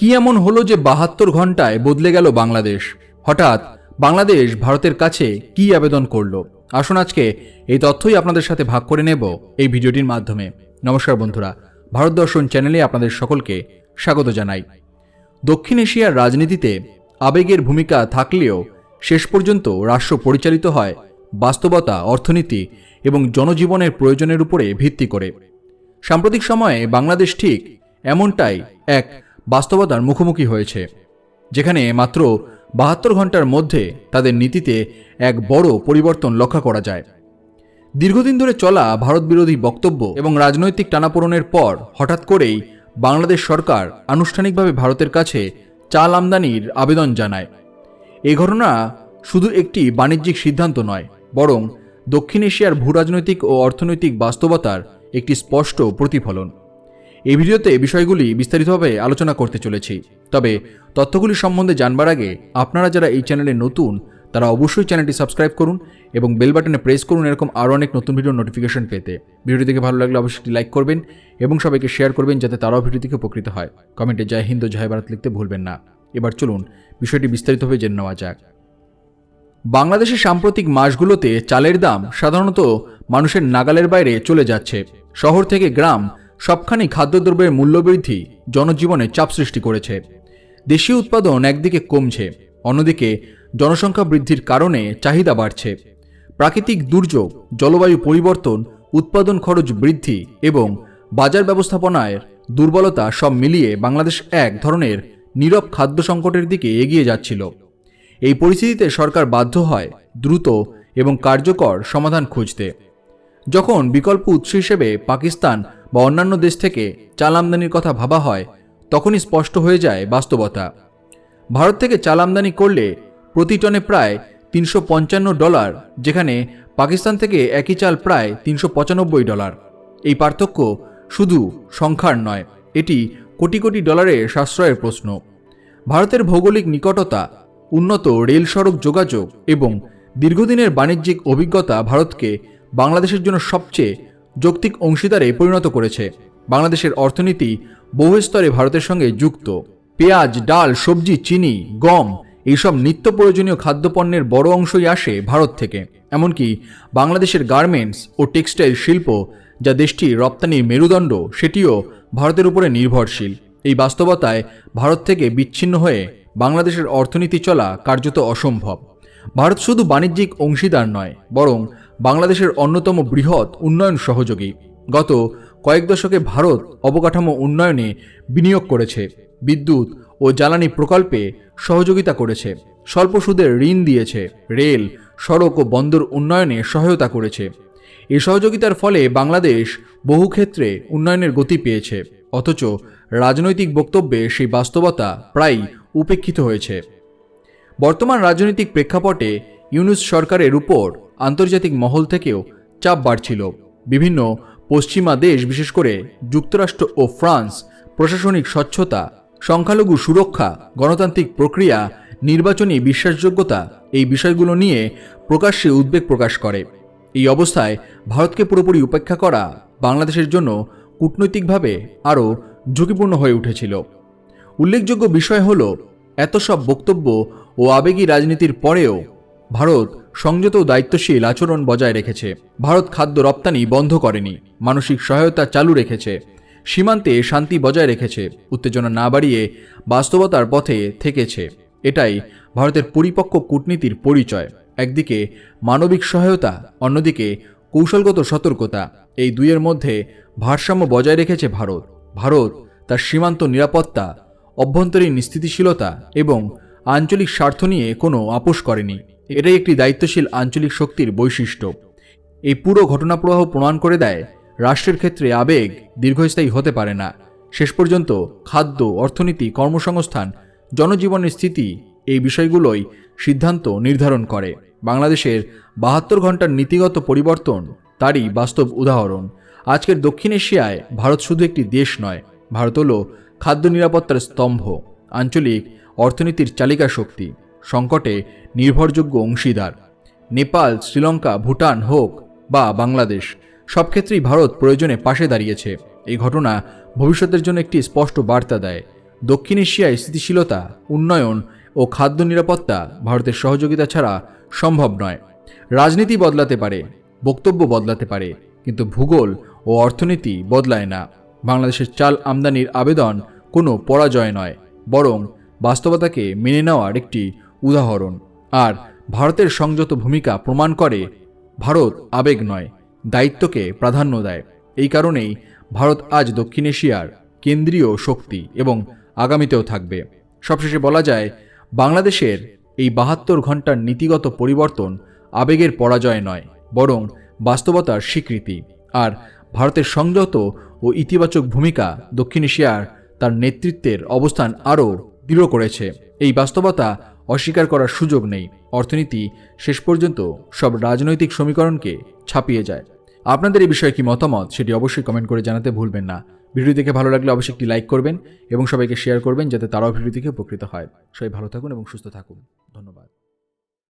কি এমন হলো যে ৭২ ঘন্টায় বদলে গেল বাংলাদেশ? হঠাৎ বাংলাদেশ ভারতের কাছে কি আবেদন করল? আসুন আজকে এই তথ্যই আপনাদের সাথে ভাগ করে নেব এই ভিডিওটির মাধ্যমে। নমস্কার বন্ধুরা, ভারত দর্শন চ্যানেলে আপনাদের সকলকে স্বাগত জানাই। দক্ষিণ এশিয়ার রাজনীতিতে আবেগের ভূমিকা থাকলেও শেষ পর্যন্ত রাষ্ট্র পরিচালিত হয় বাস্তবতা, অর্থনীতি এবং জনজীবনের প্রয়োজনের উপরে ভিত্তি করে। সাম্প্রতিক সময়ে বাংলাদেশ ঠিক এমনটাই এক বাস্তবতার মুখোমুখি হয়েছে, যেখানে মাত্র ৭২ ঘন্টার মধ্যে তাদের নীতিতে এক বড় পরিবর্তন লক্ষ্য করা যায়। দীর্ঘদিন ধরে চলা ভারত বিরোধী বক্তব্য এবং রাজনৈতিক টানাপোড়েনের পর হঠাৎ করেই বাংলাদেশ সরকার আনুষ্ঠানিকভাবে ভারতের কাছে চাল আমদানির আবেদন জানায়। এই ঘটনা শুধু একটি বাণিজ্যিক সিদ্ধান্ত নয়, বরং দক্ষিণ এশিয়ার ভূরাজনৈতিক ও অর্থনৈতিক বাস্তবতার একটি স্পষ্ট প্রতিফলন। এই ভিডিওতে বিষয়গুলি বিস্তারিতভাবে আলোচনা করতে চলেছি। তবে তথ্যগুলি সম্বন্ধে জানবার আগে আপনারা যারা এই চ্যানেলে নতুন, তারা অবশ্যই চ্যানেলটি সাবস্ক্রাইব করুন এবং বেল বাটনে প্রেস করুন এরকম আরও অনেক নতুন ভিডিওর নোটিফিকেশন পেতে। ভিডিওটি দেখে ভালো লাগলে অবশ্যই লাইক করবেন এবং সবাইকে শেয়ার করবেন যাতে তারাও ভিডিও থেকে উপকৃত হয়। কমেন্টে জয় হিন্দ, জয় ভারত লিখতে ভুলবেন না। এবার চলুন বিষয়টি বিস্তারিতভাবে জেনে নেওয়া যাক। বাংলাদেশের সাম্প্রতিক মাসগুলোতে চালের দাম সাধারণত মানুষের নাগালের বাইরে চলে যাচ্ছে। শহর থেকে গ্রাম সবখানি খাদ্যদ্রব্যের মূল্যবৃদ্ধি জনজীবনে চাপ সৃষ্টি করেছে। দেশীয় উৎপাদন একদিকে কমছে, অন্যদিকে জনসংখ্যা বৃদ্ধির কারণে চাহিদা বাড়ছে। প্রাকৃতিক দুর্যোগ, জলবায়ু পরিবর্তন, উৎপাদন খরচ বৃদ্ধি এবং বাজার ব্যবস্থাপনায় দুর্বলতা সব মিলিয়ে বাংলাদেশ এক ধরনের নীরব খাদ্য সংকটের দিকে এগিয়ে যাচ্ছিল। এই পরিস্থিতিতে সরকার বাধ্য হয় দ্রুত এবং কার্যকর সমাধান খুঁজতে। যখন বিকল্প উৎস হিসেবে পাকিস্তান বা অন্যান্য দেশ থেকে চাল আমদানির কথা ভাবা হয়, তখনই স্পষ্ট হয়ে যায় বাস্তবতা। ভারত থেকে চাল আমদানি করলে প্রতি টনে প্রায় $355, যেখানে পাকিস্তান থেকে একই চাল প্রায় $395। এই পার্থক্য শুধু সংখ্যার নয়, এটি কোটি কোটি ডলারের সাশ্রয়ের প্রশ্ন। ভারতের ভৌগোলিক নিকটতা, উন্নত রেল সড়ক যোগাযোগ এবং দীর্ঘদিনের বাণিজ্যিক অভিজ্ঞতা ভারতকে বাংলাদেশের জন্য সবচেয়ে যৌক্তিক অংশীদারে পরিণত করেছে। বাংলাদেশের অর্থনীতি বহু স্তরে ভারতের সঙ্গে যুক্ত। পেঁয়াজ, ডাল, সবজি, চিনি, গম এইসব নিত্য প্রয়োজনীয় খাদ্যপণ্যের বড় অংশই আসে ভারত থেকে। এমনকি বাংলাদেশের গার্মেন্টস ও টেক্সটাইল শিল্প, যা দেশটির রপ্তানির মেরুদণ্ড, সেটিও ভারতের উপরে নির্ভরশীল। এই বাস্তবতায় ভারত থেকে বিচ্ছিন্ন হয়ে বাংলাদেশের অর্থনীতি চলা কার্যত অসম্ভব। ভারত শুধু বাণিজ্যিক অংশীদার নয়, বরং বাংলাদেশের অন্যতম বৃহৎ উন্নয়ন সহযোগী। গত কয়েক দশকে ভারত অবকাঠামো উন্নয়নে বিনিয়োগ করেছে, বিদ্যুৎ ও জ্বালানি প্রকল্পে সহযোগিতা করেছে, স্বল্প সুদের ঋণ দিয়েছে, রেল, সড়ক ও বন্দর উন্নয়নে সহায়তা করেছে। এই সহযোগিতার ফলে বাংলাদেশ বহু ক্ষেত্রে উন্নয়নের গতি পেয়েছে, অথচ রাজনৈতিক বক্তব্যে সেই বাস্তবতা প্রায়ই উপেক্ষিত হয়েছে। বর্তমান রাজনৈতিক প্রেক্ষাপটে ইউনূস সরকারের উপর আন্তর্জাতিক মহল থেকেও চাপ বাড়ছিল। বিভিন্ন পশ্চিমা দেশ, বিশেষ করে যুক্তরাষ্ট্র ও ফ্রান্স, প্রশাসনিক স্বচ্ছতা, সংখ্যালঘু সুরক্ষা, গণতান্ত্রিক প্রক্রিয়া, নির্বাচনী বিশ্বাসযোগ্যতা এই বিষয়গুলো নিয়ে প্রকাশ্যে উদ্বেগ প্রকাশ করে। এই অবস্থায় ভারতকে পুরোপুরি উপেক্ষা করা বাংলাদেশের জন্য কূটনৈতিকভাবে আরও ঝুঁকিপূর্ণ হয়ে উঠেছিল। উল্লেখযোগ্য বিষয় হল, এত সব বক্তব্য ও আবেগী রাজনীতির পরেও ভারত সংযত ও দায়িত্বশীল আচরণ বজায় রেখেছে। ভারত খাদ্য রপ্তানি বন্ধ করেনি, মানসিক সহায়তা চালু রেখেছে, সীমান্তে শান্তি বজায় রেখেছে, উত্তেজনা না বাড়িয়ে বাস্তবতার পথে থেকেছে। এটাই ভারতের পরিপক্ক কূটনীতির পরিচয়। একদিকে মানবিক সহায়তা, অন্যদিকে কৌশলগত সতর্কতা, এই দুইয়ের মধ্যে ভারসাম্য বজায় রেখেছে ভারত। ভারত তার সীমান্ত নিরাপত্তা, অভ্যন্তরীণ স্থিতিশীলতা এবং আঞ্চলিক স্বার্থ নিয়ে কোনো আপোষ করেনি। এটাই একটি দায়িত্বশীল আঞ্চলিক শক্তির বৈশিষ্ট্য। এই পুরো ঘটনাপ্রবাহ প্রমাণ করে দেয়, রাষ্ট্রের ক্ষেত্রে আবেগ দীর্ঘস্থায়ী হতে পারে না। শেষ পর্যন্ত খাদ্য, অর্থনীতি, কর্মসংস্থান, জনজীবনের স্থিতি এই বিষয়গুলোই সিদ্ধান্ত নির্ধারণ করে। বাংলাদেশের ৭২ ঘন্টার নীতিগত পরিবর্তন তারই বাস্তব উদাহরণ। আজকের দক্ষিণ এশিয়ায় ভারত শুধু একটি দেশ নয়, ভারত হল খাদ্য নিরাপত্তার স্তম্ভ, আঞ্চলিক অর্থনীতির চালিকা শক্তি, সংকটে নির্ভরযোগ্য অংশীদার। নেপাল, শ্রীলঙ্কা, ভুটান হোক বা বাংলাদেশ, সব ক্ষেত্রেই ভারত প্রয়োজনে পাশে দাঁড়িয়েছে। এই ঘটনা ভবিষ্যতের জন্য একটি স্পষ্ট বার্তা দেয়, দক্ষিণ এশিয়ায় স্থিতিশীলতা, উন্নয়ন ও খাদ্য নিরাপত্তা ভারতের সহযোগিতা ছাড়া সম্ভব নয়। রাজনীতি বদলাতে পারে, বক্তব্য বদলাতে পারে, কিন্তু ভূগোল ও অর্থনীতি বদলায় না। বাংলাদেশের চাল আমদানির আবেদন কোনো পরাজয় নয়, বরং বাস্তবতাকে মেনে নেওয়ার একটি উদাহরণ। আর ভারতের সংযত ভূমিকা প্রমাণ করে ভারত আবেগ নয়, দায়িত্বকে প্রাধান্য দেয়। এই কারণেই ভারত আজ দক্ষিণ এশিয়ার কেন্দ্রীয় শক্তি এবং আগামীতেও থাকবে। সবশেষে বলা যায়, বাংলাদেশের এই ৭২ ঘন্টার নীতিগত পরিবর্তন আবেগের পরাজয় নয়, বরং বাস্তবতার স্বীকৃতি। আর ভারতের সংযত ও ইতিবাচক ভূমিকা দক্ষিণ এশিয়ার তার নেতৃত্বের অবস্থান আরও দৃঢ় করেছে। এই বাস্তবতা অস্বীকার করার সুযোগ নেই। অর্থনীতি শেষ পর্যন্ত সব রাজনৈতিক সমীকরণকে ছাপিয়ে যায়। আপনাদের এই বিষয়ে কি মতামত সেটি অবশ্যই কমেন্ট করে জানাতে ভুলবেন না। ভিডিও দেখে ভালো লাগলে অবশ্যই একটি লাইক করবেন এবং সবাইকে শেয়ার করবেন, যাতে তারাও ভিডিও দেখে উপকৃত হয়। সবাই ভালো থাকুন এবং সুস্থ থাকুন।